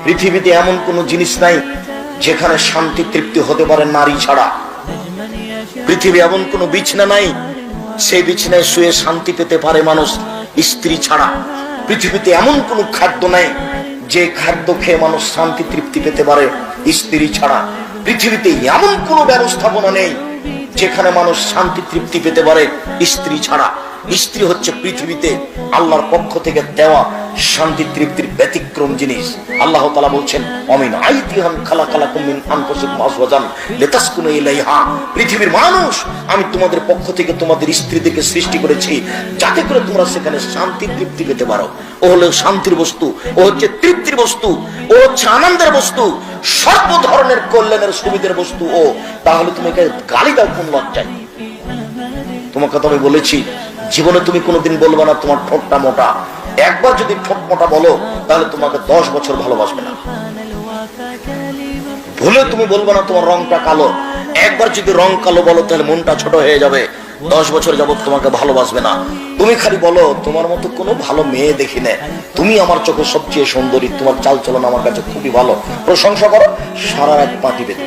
পৃথিবীতে এমন কোনো জিনিস নাই যেখানে শান্তি তৃপ্তি হতে পারে নারী ছাড়া। পৃথিবী এমন কোনো বিছানা নাই সেই বিছানায় শুয়ে শান্তি পেতে পারে মানুষ স্ত্রী ছাড়া। পৃথিবীতে এমন কোনো খাদ্য নাই যে খাদ্য খেয়ে মানুষ শান্তি তৃপ্তি পেতে পারে স্ত্রী ছাড়া। পৃথিবীতে এমন কোনো ব্যবস্থাপনা নেই যেখানে মানুষ শান্তি তৃপ্তি পেতে পারে স্ত্রী ছাড়া। স্ত্রী হচ্ছে পৃথিবীতে আল্লাহর পক্ষ থেকে দেওয়া শান্তি তৃপ্তির ব্যতিক্রম জিনিস। আল্লাহ তাআলা বলছেন অমিন আইতিহান খালাকালাকুম মিন আনফুসিকুম আজওয়াজান লিতাসকুনু ইলাইহা। পৃথিবীর মানুষ, আমি তোমাদের পক্ষ থেকে তোমাদের স্ত্রীদেরকে সৃষ্টি করেছি যাতে করে তোমরা সেখানে শান্তি তৃপ্তি পেতে পারো। ও হলো শান্তির বস্তু, ও হচ্ছে তৃপ্তির বস্তু, ও হচ্ছে আনন্দের বস্তু, সর্ব ধরনের কল্যাণের সুবিধার বস্তু। ও তাহলে তুমি গালি দাও কোন লজ্জায়? তোমাকে তো আমি বলেছি জীবনে তুমি কোনোদিন বলবে না তোমার ঠোঁটটা মোটা। একবার যদি ঠোঁট মোটা বলো তাহলে তোমাকে 10 বছর ভালোবাসবে না। ভুলে তুমি বলবে না তোমার রংটা কালো। একবার যদি রং কালো বলো তাহলে মনটা ছোট হয়ে যাবে, 10 বছর যাবত তোমাকে ভালোবাসবে না। তুমি খালি বলো তোমার মতো কোনো ভালো মেয়ে দেখি না, তুমি আমার চোখে সবচেয়ে সুন্দরী, তোমার চাল চলন আমার কাছে খুবই ভালো, প্রশংসা করো, সারা রাত পাটি পেতে